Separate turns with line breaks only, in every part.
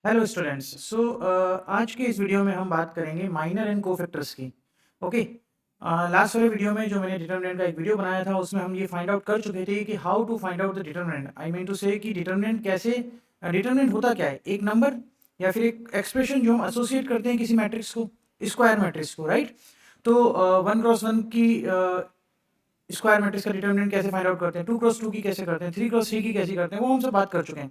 Hello students. आज के इस वीडियो में हम बात करेंगे माइनर एंड कोफैक्टर्स की। ओके। लास्ट वाले वीडियो में जो मैंने डिटरमिनेंट का एक वीडियो बनाया था उसमें हम ये फाइंड आउट कर चुके थे कि how to find out the determinant. I mean to say कि डिटरमिनेंट कैसे, डिटरमिनेंट होता क्या है, एक नंबर या फिर एक एक्सप्रेशन जो हम एसोसिएट करते हैं किसी मैट्रिक्स को, स्क्वायर मैट्रिक्स को, राइट। तो 1 क्रॉस 1 की स्क्वायर मैट्रिक्स का डिटरमिनेंट कैसे फाइंड आउट करते हैं, 2 क्रॉस 2 की कैसे करते हैं, 3 क्रॉस 3 की कैसे करते हैं, वो हम सब बात कर चुके हैं।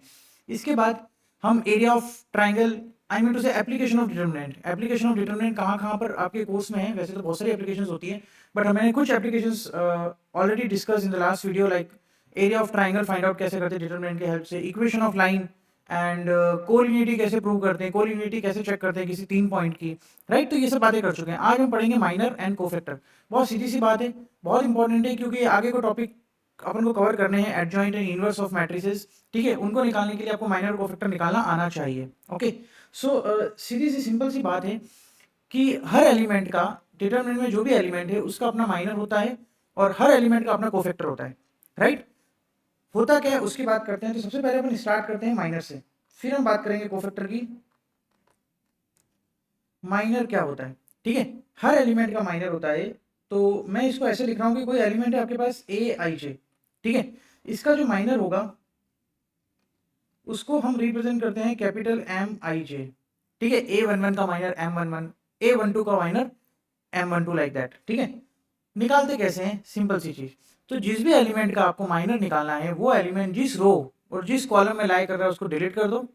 इसके बाद हम area of triangle, I mean to से application of determinant, application of determinant कहाँ कहाँ पर आपके कोर्स में है। वैसे तो बहुत सारी एप्लीकेशंस होती हैं, बट मैंने कुछ applications already discuss in the last video, like area of triangle find out कैसे करते हैं डिटरमिनेंट की हेल्प से, इक्वेशन ऑफ लाइन एंड कोलिनिटी कैसे प्रूव करते हैं, कोलिनिटी कैसे चेक करते हैं किसी 3 पॉइंट की, राइट। तो ये सब बातें कर चुके हैं। आज हम पढ़ेंगे माइनर एंड कोफैक्टर। बहुत सीधी सी बात है, बहुत इंपॉर्टेंट है, क्योंकि आगे को टॉपिक अपन को कवर करने हैं adjoint and inverse of matrices. ठीक है, उनको निकालने के लिए आपको माइनर कोफैक्टर निकालना आना चाहिए। ओके। सीधी सी सिंपल सी बात है कि हर एलिमेंट का, डिटरमिनेंट में जो भी एलिमेंट है उसका अपना माइनर होता है और हर एलिमेंट का अपना कोफैक्टर होता है, राइट। होता क्या है उसकी बात करते हैं। तो सबसे पहले अपन स्टार्ट करते हैं माइनर से, फिर हम बात करेंगे कोफैक्टर की। माइनर क्या होता है, ठीक है। हर एलिमेंट का माइनर होता है। तो मैं इसको ऐसे लिख रहा हूँ कि कोई एलिमेंट है आपके पास ए आई जे, ठीक है। इसका जो माइनर होगा उसको हम रिप्रेजेंट करते हैं कैपिटल एम आई जे, ठीक है। A11 का माइनर M11, A12 का माइनर M12, लाइक दैट, ठीक है। निकालते कैसे हैं, सिंपल सी चीज। तो जिस भी एलिमेंट का आपको माइनर निकालना है वो एलिमेंट जिस रो और जिस कॉलम में लाई कर रहा है उसको डिलीट कर दो।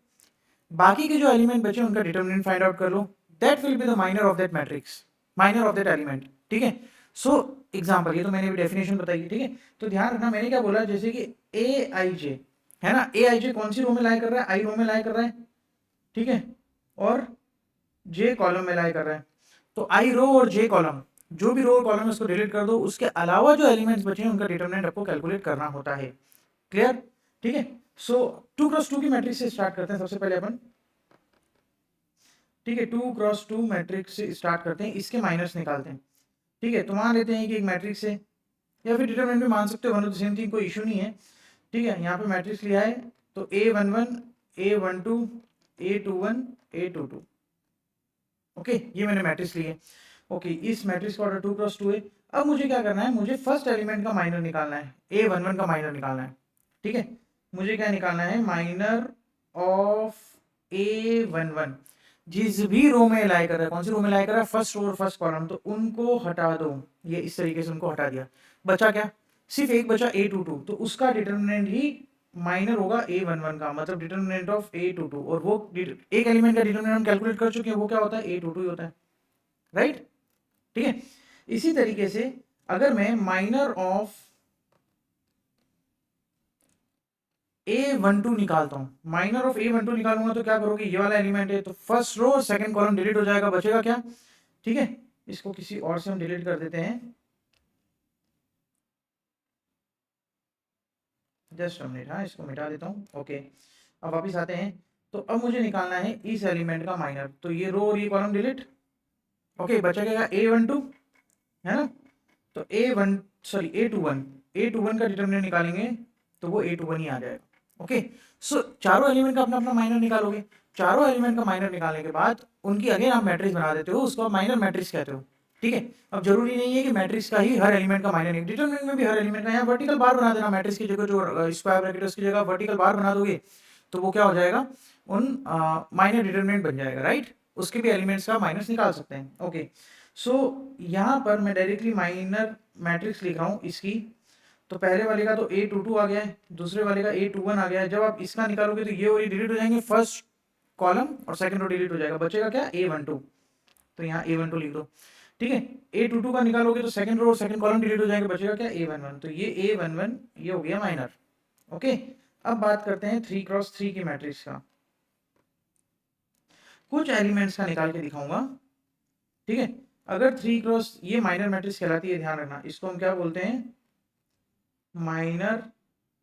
बाकी के जो एलिमेंट बचे उनका डिटरमिनेंट फाइंड आउट कर लो। That will be the minor of that matrix, minor of that element, ठीक है। सो एग्जाम्पल, ये तो मैंने भी डेफिनेशन बताई, ठीक है। तो ध्यान रखना मैंने क्या बोला, जैसे कि ए आई जे है ना, ए आई जे कौन सी रो में लाई कर रहा है, आई रो में लाई कर रहा है, ठीक है। और जे कॉलम में लाई कर रहा है। तो आई रो और जे कॉलम, जो भी रो और कॉलम है उसको डिलीट कर दो। उसके अलावा जो एलिमेंट्स बचे हैं उनका डिटरमिनेंट आपको कैलकुलेट करना होता है। क्लियर, ठीक है। सो 2 क्रॉस 2 की मैट्रिक्स से स्टार्ट करते हैं सबसे पहले अपन, ठीक है। 2 क्रॉस 2 मैट्रिक्स से स्टार्ट करते हैं, इसके माइनर्स निकालते हैं, ठीक है। तो मान लेते हैं कि एक मैट्रिक्स है, या फिर डिटरमिनेंट भी मान सकते हो, one of the same thing, कोई इशू नहीं है, ठीक है। यहाँ पे मैट्रिक्स लिया है, तो A11, A12, A21, A22, okay, ये मैंने मैट्रिक्स ली है। ओके, इस मैट्रिक्स का ऑर्डर 2 क्रॉस 2 है। अब मुझे क्या करना है, मुझे फर्स्ट एलिमेंट का माइनर निकालना है, A11 का माइनर निकालना है, ठीक है। मुझे क्या निकालना है, माइनर ऑफ A11। जिस भी रो में लाई कर रहा है, कौन सी रो में लाई कर रहा है, फर्स्ट रो और फर्स्ट कॉलम, तो उनको हटा दो। ये इस तरीके से उनको हटा दिया। बचा क्या, सिर्फ एक बचा A22, तो उसका डिटरमिनेंट ही माइनर होगा A11 का, मतलब डिटरमिनेंट ऑफ A22। और वो एक एलिमेंट का डिटरमिनेंट हम कैलकुलेट कर चुके हैं, वो क्या होता है, A22 ही होता है, राइट, ठीक है। इसी तरीके से अगर मैं माइनर ऑफ A12 निकालता हूं, माइनर ऑफ A12 निकालूंगा तो क्या करोगे, ये वाला एलिमेंट है तो फर्स्ट रो और सेकंड कॉलम डिलीट हो जाएगा, बचेगा क्या, ठीक है। इसको किसी और से हम डिलीट कर देते हैं, जस्ट मिनट, हाँ इसको मिटा देता हूँ। ओके, अब वापिस आते हैं। तो अब मुझे निकालना है इस एलिमेंट का माइनर, तो ये रो और ये कॉलम डिलीट। ओके, बचेगा A12, है ना। तो A21 का डिटरमिनेंट निकालेंगे तो वो A21 ही आ जाएगा। ओके, सो चारों एलिमेंट का अपना अपना माइनर निकालोगे। चारों एलिमेंट का माइनर निकालने के बाद उनकी अगेन आप मैट्रिक्स बना देते हो, उसको आप माइनर मैट्रिक्स कहते हो, ठीक है। अब जरूरी नहीं है कि मैट्रिक्स का ही हर एलिमेंट का माइनर, डिटरमिनेंट में भी हर एलिमेंट का, यहाँ वर्टिकल बार बना देना, मैट्रिक्स की जगह जो स्क्वायर ब्रैकेट उसकी जगह वर्टिकल बार बना दोगे तो वो क्या हो जाएगा, उन माइनर डिटरमिनेंट बन जाएगा, राइट। उसके भी एलिमेंट्स का माइनस निकाल सकते हैं। ओके, सो यहाँ पर मैं डायरेक्टली माइनर मैट्रिक्स लिख रहा हूँ इसकी। तो पहले वाले का तो A22 आ गया है, दूसरे वाले का A21 आ गया है। जब आप इसका निकालोगे तो ये और ये डिलीट हो जाएंगे, फर्स्ट कॉलम और सेकंड रो डिलीट हो जाएगा, बचेगा क्या, A12। तो यहाँ A12 लिख दो, ठीक है। A22 का निकालोगे तो सेकंड रो और सेकंड कॉलम डिलीट हो जाएंगे, बचेगा क्या, A11। तो ये A11 ये हो गया माइनर। ओके, अब बात करते हैं 3 क्रॉस 3 की मैट्रिक्स का। कुछ एलिमेंट्स का निकाल के दिखाऊंगा, ठीक है। अगर 3 क्रॉस, ये माइनर मैट्रिक्स कहलाती है, ध्यान रखना, इसको हम क्या बोलते हैं, माइनर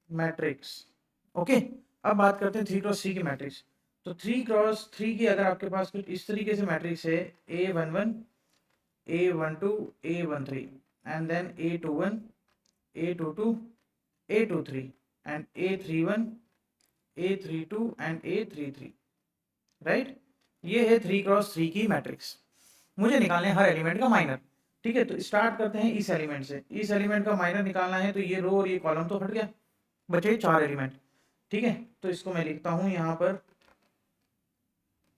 मैट्रिक्स। ओके, अब बात करते हैं 3 क्रॉस 3 की मैट्रिक्स। तो 3 क्रॉस 3 की अगर आपके पास कुछ इस तरीके से मैट्रिक्स है, A11, A12, A13 and then A21, A22, A23 and A31, A32 and A33, right. ये है 3x3 की मैट्रिक्स, मुझे निकालना है हर एलिमेंट का माइनर। ठीक है, तो स्टार्ट करते हैं इस एलिमेंट से। इस एलिमेंट का माइनर निकालना है, तो ये रो और ये कॉलम तो हट गया, बचे 4 एलिमेंट। ठीक है, तो इसको मैं लिखता हूँ यहाँ पर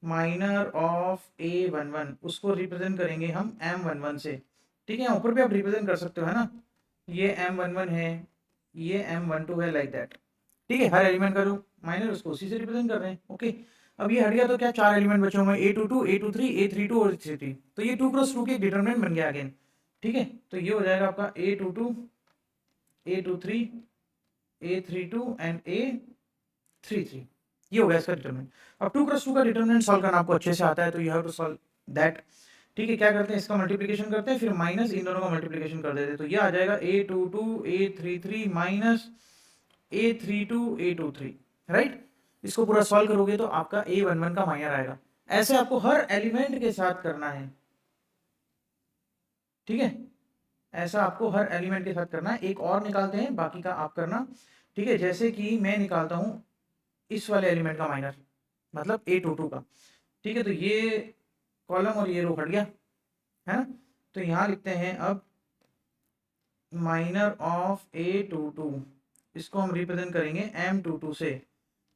माइनर ऑफ A11, उसको रिप्रेजेंट करेंगे हम M11 से। ठीक है, ऊपर भी आप रिप्रेजेंट कर सकते हो, है ना। ये M11 है, ये M12 है, लाइक दैट। ठीक है, हर एलिमेंट का जो माइनर उसको उसी से रिप्रेजेंट कर रहे हैं। ओके, अब ये हट गया तो क्या 4 एलिमेंट बचे होंगे, A22, A23, A32 और A33। तो ये 2x2 की डिटरमिनेंट बन गया अगेन। ठीक है, तो ये हो जाएगा आपका A22, A23, A32 and A33। ये हो गया इसका डिटरमिनेंट। अब 2x2 का डिटरमिनेंट सॉल्व करना आपको अच्छे से आता है, तो you have to solve that. ठीक है, क्या करते हैं, इसका मल्टीप्लिकेशन करते हैं, फिर माइनस इन दोनों का मल्टीप्लिकेशन कर देते हैं, तो ये आ जाएगा A22 A33 minus A32 A23, right. इसको पूरा सॉल्व करोगे तो आपका A11 का माइनर आएगा। ऐसे आपको हर एलिमेंट के साथ करना है। ठीक है, ऐसा आपको हर एलिमेंट के साथ करना है। एक और निकालते हैं, बाकी का आप करना। ठीक है, जैसे कि मैं निकालता हूं इस वाले एलिमेंट का माइनर, मतलब A22 का। ठीक है, तो ये कॉलम और ये रो हट गया, है ना। तो यहां लिखते हैं अब माइनर ऑफ A22, इसको हम रिप्रेजेंट करेंगे M22 से।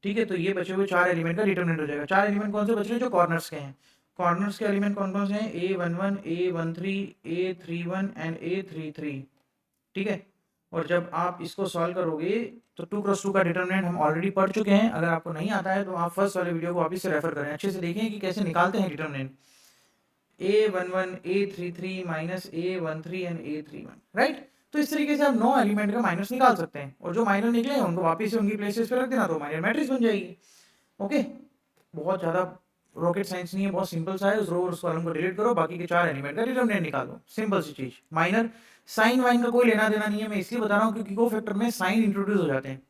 ठीक है, तो ये बचे हुए 4 एलिमेंट का डिटरमिनेंट हो जाएगा। 4 एलिमेंट कौन से बच रहे हैं, जो कॉर्नर्स के हैं। कॉर्नर्स के एलिमेंट कौन कौन से हैं, A11, A13, A31 and A33। ठीक है, और जब आप इसको सॉल्व करोगे तो 2x2 का डिटरमिनेंट हम ऑलरेडी पढ़ चुके हैं। अगर आपको नहीं आता है तो आप फर्स्ट वाले वीडियो को वापस से रेफर करें, अच्छे से देखें कि कैसे निकालते हैं determinant. A11 A33 minus A13 and A31, right. तो इस तरीके से आप 9 एलिमेंट का माइनस निकाल सकते हैं, और जो माइनर निकले हैं उनको वापस से उनकी प्लेसेस पे रख देना, तो माइनर मैट्रिक्स बन जाएगी। ओके, बहुत ज़्यादा रॉकेट साइंस नहीं है, बहुत सिंपल सा है। उस रो और उस कॉलम को डिलीट करो, बाकी के 4 एलिमेंट का डिटरमिनेंट निकालो, सिंपल सी चीज। माइनर साइन वाइन का कोई लेना देना नहीं है, मैं इसलिए बता रहा हूँ क्योंकि कोफैक्टर में साइन इंट्रोड्यूस हो जाते हैं।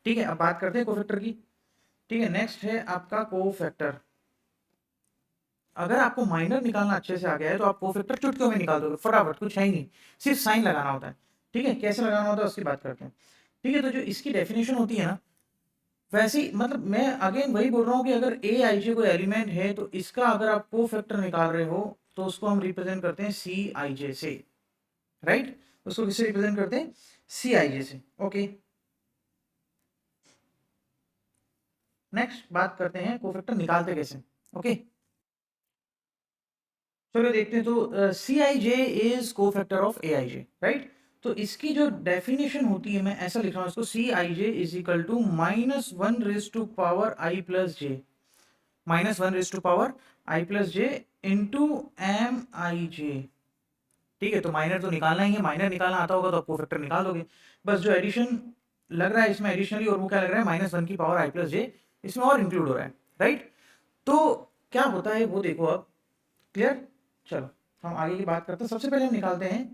ठीक है, अब बात करते हैं कोफैक्टर की। ठीक है, नेक्स्ट है आपका कोफैक्टर। अगर आपको माइनर निकालना अच्छे से आ गया है तो आप कोफैक्टर चुटकियों में निकाल दोगे फटाफट, कुछ है ही नहीं, सिर्फ साइन लगाना होता है। ठीक है, कैसे लगाना होता है उसकी बात करते हैं। ठीक है, तो जो इसकी डेफिनेशन होती है ना, वैसे ही मतलब मैं अगेन वही बोल रहा हूँ कि अगर ए आई जे कोई एलिमेंट है तो इसका अगर आप कोफैक्टर निकाल रहे हो तो उसको हम रिप्रेजेंट करते हैं सी आई जे से, राइट। उसको किससे रिप्रेजेंट करते हैं, सी आई जे से। ओके, नेक्स्ट बात करते हैं कोफैक्टर निकालते कैसे। ओके, चलो देखते हैं। तो C I J is cofactor of A I J, right. तो इसकी जो डेफिनेशन होती है, मैं ऐसा लिख रहा हूँ इसको, C I J is equal to -1 raise to power i+j, -1 raise to power i+j into M I J. ठीक है, तो माइनर तो निकालना ही है, माइनर निकालना आता होगा तो आप कोफैक्टर निकाल दोगे। बस जो एडिशन लग रहा है इसमें एडिशनली, और वो क्या लग रहा है, -1 की पावर i+j इसमें और इंक्लूड हो रहा है, राइट। तो क्या होता है वो देखो अब, क्लियर। चलो हम आगे की बात करते हैं। सबसे पहले हम निकालते हैं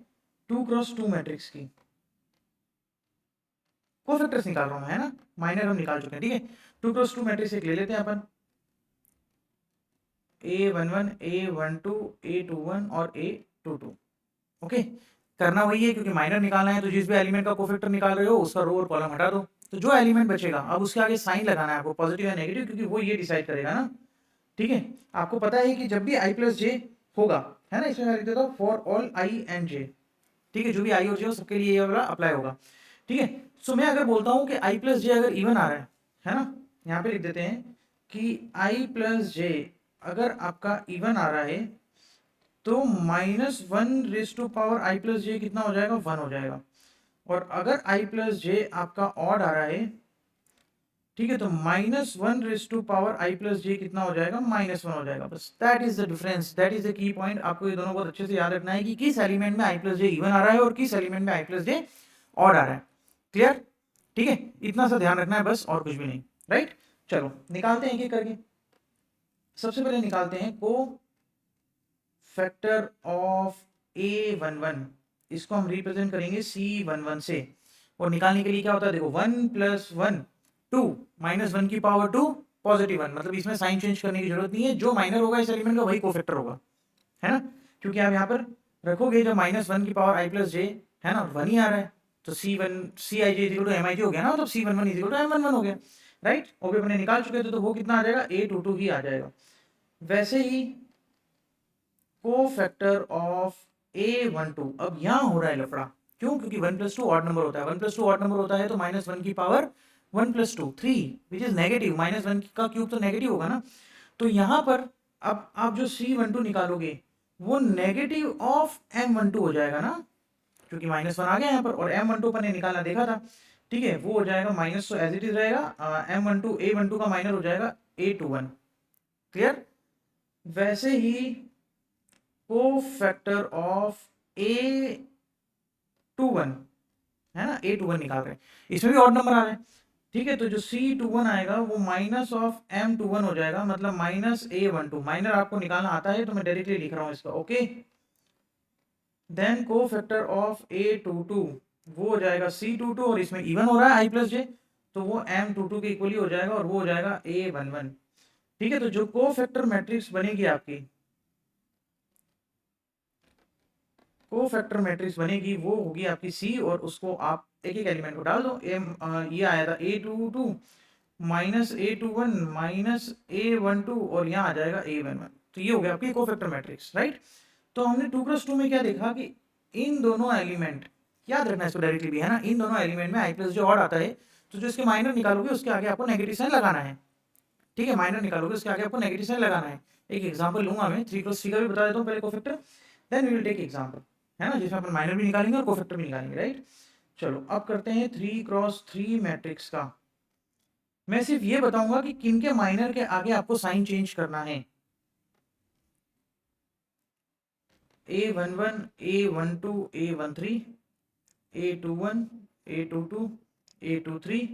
2x2 मैट्रिक्स की कोफैक्टर्स निकाल रहा हूं मैं, है ना। माइनर हम निकाल चुके हैं, ठीक है। 2x2 मैट्रिक्स एक ले लेते हैं अपन, A11 A12 A21 और A22। ओके, करना वही है क्योंकि माइनर निकालना है, तो जिस भी एलिमेंट का कोफैक्टर निकाल रहे हो उसका रो और कॉलम हटा दो, तो जो एलिमेंट बचेगा अब उसके आगे साइन लगाना है आपको, पॉजिटिव या नेगेटिव, क्योंकि वो ये डिसाइड करेगा ना। ठीक है, आपको पता है कि जब भी i+j होगा, है ना, इसमें मैं लिख देता हूँ for all i and j। ठीक है, जो भी i और j हो सबके लिए ये वाला अप्लाई होगा। ठीक है, सो मैं अगर बोलता हूँ कि i+j अगर इवन आ रहा है ना, यहाँ पे लिख देते हैं कि i+j अगर आपका इवन आ रहा है तो -1 रेज़ टू पावर i+j कितना हो जाएगा, 1 हो जाएगा। और अगर i+j आपका ऑड आ रहा है, ठीक है, तो -1 रेज़ टू पावर i+j कितना हो जाएगा, -1 हो जाएगा। बस that is the difference, that is the key point. आपको ये दोनों बहुत अच्छे से याद रखना है कि किस एलिमेंट में i+j इवन आ रहा है और किस एलिमेंट में i+j ऑड आ रहा है। क्लियर, ठीक है, इतना सा ध्यान रखना है बस, और कुछ भी नहीं, राइट। चलो निकालते हैं एक एक करके। सबसे पहले निकालते हैं को फैक्टर ऑफ A11, इसको हम रिप्रेजेंट करेंगे C11 से। और निकालने के लिए क्या होता है, देखो 1 + 1 2 -1 की पावर 2 +1, मतलब इसमें साइन चेंज करने की जरूरत नहीं है, जो माइनर होगा इस एलिमेंट का वही कोफैक्टर होगा, है ना। क्योंकि आप यहाँ पर रखोगे जब -1 की पावर i+j, है ना, 1 ही आ रहा है, तो C1 Cij = mij हो गया ना, मतलब C11 = m11 हो गया। राइट, वो भी अपने निकाल चुके थे, तो वो कितना आ जाएगा, A22 ही आ जाएगा। वैसे ही को फैक्टर ऑफ A12, अब यहाँ हो रहा है लफड़ा, क्यों, क्योंकि 1 + 2 ऑड नंबर होता है, 1 + 2 ऑड नंबर होता है तो -1 की पावर 1 + 2 3 विच इज नेगेटिव, -1 का क्यूब तो नेगेटिव होगा ना। तो यहाँ पर अब आप जो C12 निकालोगे वो नेगेटिव ऑफ M12 हो जाएगा ना, क्योंकि -1 आ गया यहाँ पर, और M12 अपन ने निकालना देखा था, ठीक है, वो हो जाएगा माइनस, तो एज इट इज रहेगा M12 A12 का माइनस हो जाएगा A21। क्लियर। वैसे ही को फैक्टर ऑफ A21 है ना, A21 निकाल रहे हैं, इसमें भी ऑड नंबर आ रहे हैं, ठीक है, तो जो C21 आएगा वो माइनस ऑफ M21 हो जाएगा, मतलब -A12। माइनर आपको निकालना आता है तो मैं डायरेक्टली लिख रहा हूँ इसका, ओके। देन को फैक्टर ऑफ A22 वो हो जाएगा C22, और इसमें इवन हो रहा है I + J, तो वो M22 के इक्वली हो जाएगा, और वो हो जाएगा A11। ठीक है, तो जो को फैक्टर मैट्रिक्स बनेगी आपकी, को फैक्टर मैट्रिक्स बनेगी वो होगी आपकी C, और उसको आप एक एक एलिमेंट को डाल दो। ये आया था A22 minus A21 minus A12, और यहाँ आ जाएगा A11। तो ये हो गया आपकी को फैक्टर मैट्रिक्स, राइट। तो हमने 2 + 2 में क्या देखा कि इन दोनों एलिमेंट, याद रखना इसको डायरेक्टली भी है ना, इन दोनों एलिमेंट में I + J ऑड आता है, तो जो इसके माइनर निकालोगे उसके आगे आपको नेगेटिव साइन लगाना है, ठीक है, माइनर निकालोगे उसके आगे आपको नेगेटिव साइन लगाना है। एक एग्जांपल लूंगा मैं 3 + 3 का भी बता देता हूँ पहले cofactor, then we will take example, है ना, जिसमें अपन माइनर भी निकालेंगे और कोफैक्टर भी निकालेंगे, राइट। चलो अब करते हैं 3 × 3 मैट्रिक्स का। मैं सिर्फ ये बताऊंगा कि किन के माइनर के आगे आपको साइन चेंज करना है। A11 A12 A13 A21 A22 A23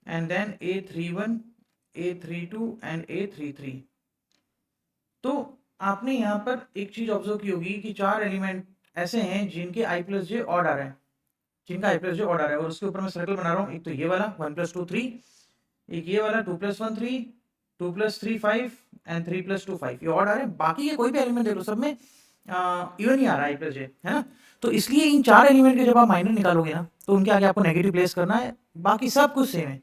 and then A31 A32 and A33। तो आपने यहाँ पर एक चीज ऑब्जर्व की होगी कि 4 एलिमेंट ऐसे हैं जिनके I + J ऑड आ रहा है, जिनका I + J ऑड आ रहा है, और उसके ऊपर मैं सर्कल बना रहा हूँ। एक तो ये वाला 1 + 2 3, एक ये वाला 2 + 1 3, 2 + 3 5 एंड 3 + 2 5, ये ऑड आ रहे हैं। बाकी ये कोई भी एलिमेंट देख लो सब में इवन ही आ रहा है I + J, है ना। तो इसलिए इन 4 एलिमेंट के जब आप माइनर निकालोगे ना, तो उनके आगे आपको नेगेटिव प्लेस करना है, बाकी सब कुछ सेम है,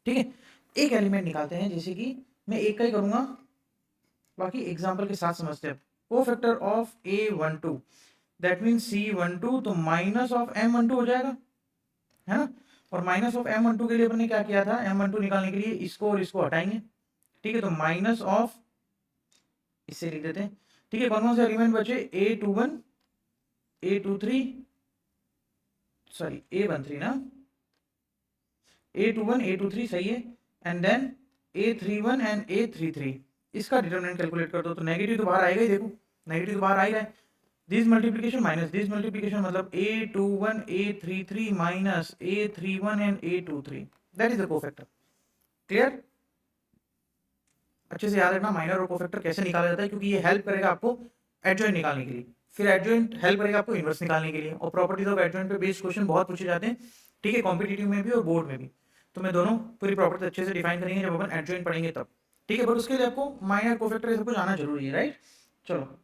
ठीक है। एक एलिमेंट निकालते हैं, जैसे कि मैं एक का ही करूंगा, बाकी एग्जाम्पल के साथ समझते हैं। को factor of A12 that mean C12, तो माइनस ऑफ M12 हो जाएगा, है ना। और माइनस ऑफ M12 के लिए अपने क्या किया था, M12 निकालने के लिए इसको और इसको हटाएंगे, ठीक है, तो माइनस ऑफ, इससे लिख देते हैं, ठीक है। कौन कौन से एलिमेंट बचे, A21 A23 सॉरी A13 ना, A21 A23 सही है, and then A31 and A33। इसका डिटरमिनेंट कैलकुलेट कर दो, तो नेगेटिव तो बाहर आएगा ही, देखो नेगेटिव तो बाहर आ ही रहा है। This multiplication minus this multiplication, मतलब A21 A33 minus A31 and A23, that is the cofactor. Clear. अच्छे से याद रखना माइनर और कोफैक्टर कैसे निकाला जाता है, क्योंकि ये हेल्प करेगा आपको एडजॉइंट निकालने के लिए, फिर एडजॉइंट हेल्प करेगा आपको इनवर्स निकालने के लिए, और प्रॉपर्टीज ऑफ एडजॉइंट पे बेस्ड क्वेश्चन बहुत पूछे जाते हैं, ठीक है, कॉम्पिटिटिव में भी और बोर्ड में भी। तो मैं दोनों पूरी प्रॉपर्टी अच्छे से डिफाइन करेंगे जब अपन एडजॉइंट पढ़ेंगे तब, ठीक है। बट उसके लिए आपको माइनर कोफैक्टर सब कुछ आना जरूरी है, राइट। चलो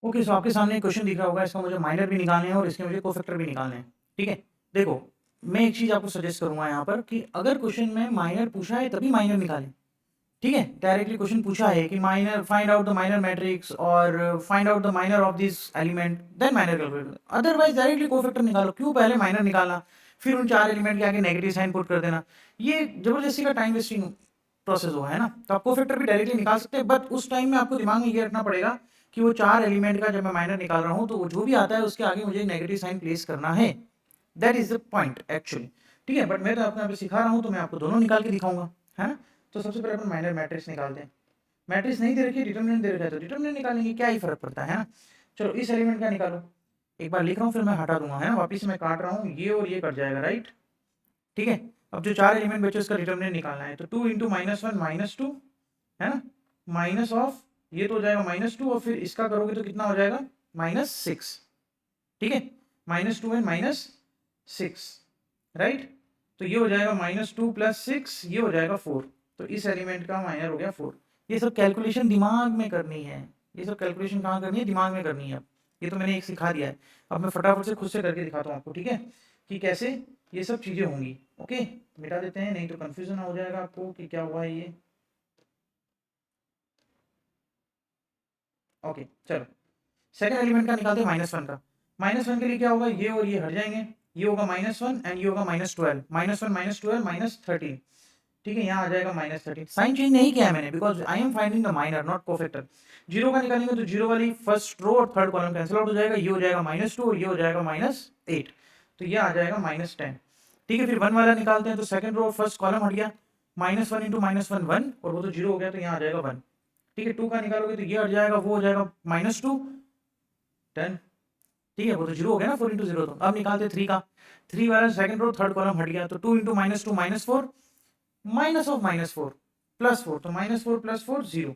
ओके, सो आपके सामने क्वेश्चन दिख रहा होगा, इसका मुझे माइनर भी निकालने हैं और इसके मुझे कोफैक्टर भी निकालने हैं, ठीक है। देखो मैं एक चीज आपको सजेस्ट करूंगा यहाँ पर कि अगर क्वेश्चन में माइनर पूछा है तभी माइनर निकालें, ठीक है। डायरेक्टली क्वेश्चन पूछा है कि minor find out the minor matrix और find out the minor of this element, then minor calculate, otherwise directly cofactor निकालो। क्यों पहले माइनर निकालना, फिर उन 4 एलिमेंट के आगे नेगेटिव साइन पुट कर देना, ये जबरदस्ती का टाइम वेस्टिंग प्रोसेस हो, है ना। तो आप कोफैक्टर भी डायरेक्टली निकाल सकते हैं, बट उस टाइम में आपको दिमाग में ये रखना पड़ेगा कि वो 4 एलिमेंट का जब मैं माइनर निकाल रहा हूँ तो वो जो भी आता है उसके आगे मुझे नेगेटिव साइन प्लेस करना है, that is the point actually, ठीक है। बट मैं तो अपने आप सिखा रहा हूँ तो मैं आपको दोनों निकाल के दिखाऊंगा, है ना। तो सबसे पहले अपन माइनर मैट्रिक्स निकालते हैं। मैट्रिक्स नहीं दे रखी है, डिटरमिनेंट दे रखा है, तो डिटरमिनेंट निकालेंगे, क्या ही फर्क पड़ता है ना। चलो इस एलिमेंट का निकालो, एक बार लिख रहा हूँ फिर मैं हटा दूंगा, है ना, वापिस से मैं काट रहा हूँ, ये और ये कट जाएगा, राइट, ठीक है। अब जो 4 एलिमेंट बचे उसका डिटरमिनेंट निकालना है, तो 2 × -1 -2, है ना, माइनस ऑफ ये तो हो जाएगा -2, और फिर इसका करोगे तो कितना हो जाएगा -6, ठीक है, -2 एंड -6, राइट। तो ये हो जाएगा -2 + 6, ये हो जाएगा 4, तो इस एलिमेंट का माइनर हो गया 4। ये सब कैलकुलेशन दिमाग में करनी है, ये सब कैलकुलेशन कहाँ करनी है, दिमाग में करनी है। ये तो मैंने एक सिखा दिया है, अब मैं फटाफट से खुद से करके दिखाता हूँ आपको, ठीक है, कि कैसे ये सब चीज़ें होंगी। ओके, मिटा देते हैं, नहीं तो कंफ्यूजन हो जाएगा आपको कि क्या हुआ है ये। ओके चलो, सेकंड एलिमेंट का निकालते हैं -1 का। -1 के लिए क्या होगा, ये और ये हट जाएंगे, ये होगा -1 एंड ये होगा -12, -1 -12 -13। ठीक है, यहाँ आ जाएगा -13। साइन चेंज नहीं किया है मैंने because I am finding the minor not cofactor. Zero का निकालेंगे तो जीरो वाली फर्स्ट रो और थर्ड कॉलम कैंसिल आउट हो जाएगा, ये हो जाएगा -2 और ये हो जाएगा -8, तो ये आ जाएगा -10। ठीक है, फिर 1 वाला निकालते हैं तो सेकंड रो और फर्स्ट कॉलम हट गया, -1 इंटू -1 1 और वो तो जीरो हो गया, तो यहाँ आ जाएगा 1। ठीक है, 2 का निकालोगे तो ये हट जाएगा, वो हो जाएगा -2 10। ठीक है, वो तो जीरो हो गया ना, 4 इंटू जीरो। तो अब निकालते हैं 3 का, 3 वाला सेकंड रो थर्ड कॉलम हट गया, तो 2 इंटू -2 -4 माइनस ऑफ -4 +4, तो -4 +4 0।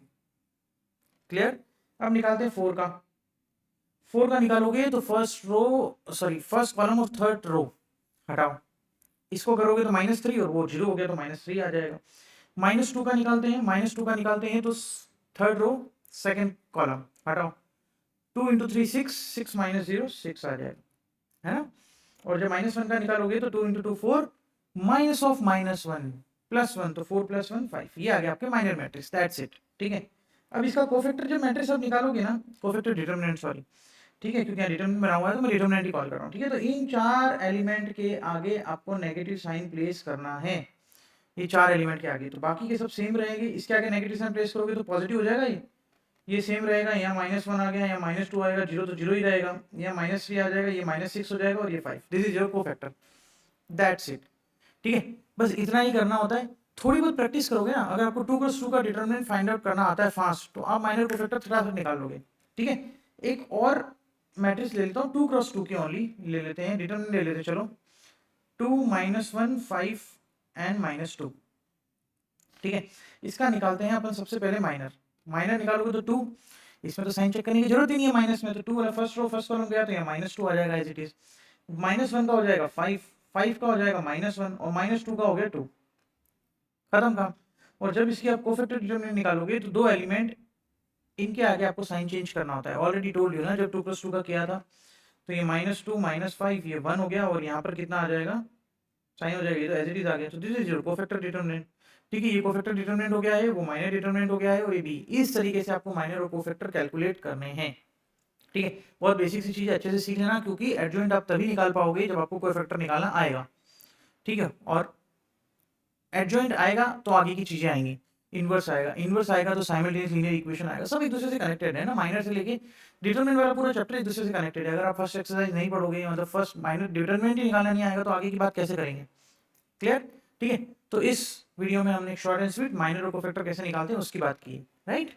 क्लियर। अब निकालते हैं 4 का। 4 का निकालोगे तो first row sorry first column of third row हटाओ, इसको करोगे तो -3 और वो जीरो हो गया, तो -3 आ जाएगा। -2 का निकालते हैं, -2 का निकालते हैं तो थर्ड रो सेकंड कॉलम हटाओ, 2 इंटू 3 6, 6 -0 6 आ जाएगा, है ना। और जब -1 का निकालोगे तो 2 इंटू 2 4 माइनस ऑफ -1 +1, तो 4 + 1 5, ये आ गया आपके माइनर मैट्रिक्स, दैट्स इट। ठीक है, अब इसका कोफैक्टर जब मैट्रिक्स आप निकालोगे ना, कोफैक्टर डिटरमिनेंट सॉरी, ठीक है, क्योंकि यहाँ डिटरमिनेंट बना हुआ है तो मैं डिटरमिनेंट ही कॉल कर रहा हूँ। ठीक है, तो इन 4 एलिमेंट के आगे आपको नेगेटिव साइन प्लेस करना है, ये 4 एलिमेंट के आगे, तो बाकी के सब सेम रहेंगे, इसके आगे नेगेटिव साइन प्लेस करोगे तो पॉजिटिव हो जाएगा, ये सेम रहेगा, यहाँ -1 आ गया, यहाँ -2 आएगा, जीरो तो जीरो ही रहेगा, यहाँ -3 आ जाएगा, ये -6 हो जाएगा और ये 5, this is your cofactor, that's it. ठीक है, बस इतना ही करना होता है। थोड़ी बहुत प्रैक्टिस करोगे ना, अगर आपको 2 + 2 का डिटरमिनेंट फाइंड आउट करना आता है फास्ट, तो आप माइनर कोफैक्टर फटाफट निकाल लोगे। ठीक है, एक और मैट्रिक्स ले लेता हूँ 2 × 2 की ओनली ले लेते हैं, डिटरमिनेंट ले लेते हैं, चलो 2 -1 5 एंड -2। ठीक है, इसका निकालते हैं अपन सबसे पहले माइनर निकालोगे तो 2, इसमें तो साइन चेक करने की जरूरत ही नहीं है माइनस में, तो 2 वाला फर्स्ट रो फर्स्ट कॉलम गया तो यहाँ -2 आ जाएगा एज इट इज। -1 का हो जाएगा 5, 5 का हो जाएगा -1 और -2 का हो गया 2, खत्म काम। और जब इसकी आप कोफैक्टर डिटरमिनेंट निकालोगे तो दो एलिमेंट इनके आगे आपको साइन चेंज करना होता है, ऑलरेडी टोल्ड यू ना, जब 2 + 2 का किया था तो ये -2 -5 ये 1 हो गया और यहाँ पर कितना आ जाएगा, साइन हो जाएगा, ये तो एज इट इज आ गया, तो this is your cofactor determinant. ठीक है, ये कोफैक्टर डिटरमिनेंट हो गया है, वो माइनर डिटरमिनेंट हो गया है और ये भी। इस तरीके से आपको माइनर और कोफैक्टर कैलकुलेट करने हैं। ठीक है, बहुत बेसिक सी चीज़ अच्छे से सीख लेना, क्योंकि एडजॉइंट आप तभी निकाल पाओगे जब आपको कोफैक्टर निकालना आएगा। ठीक है, और एडजॉइंट आएगा तो आगे की चीज़ें आएंगी, इनवर्स आएगा तो साइमल्टेनियस लीनियर इक्वेशन आएगा, सब एक दूसरे से कनेक्टेड है ना, माइनर से लेके डिटरमिनेंट वाला पूरा चैप्टर एक दूसरे से कनेक्टेड है। अगर आप फर्स्ट एक्सरसाइज नहीं पढ़ोगे, मतलब फर्स्ट माइनर डिटरमिनेंट ही निकालना नहीं आएगा, तो आगे की बात कैसे करेंगे। क्लियर। ठीक है, तो इस वीडियो में हमने शॉर्ट एंड स्वीट माइनर और कोफैक्टर कैसे निकालते हैं उसकी बात की, राइट।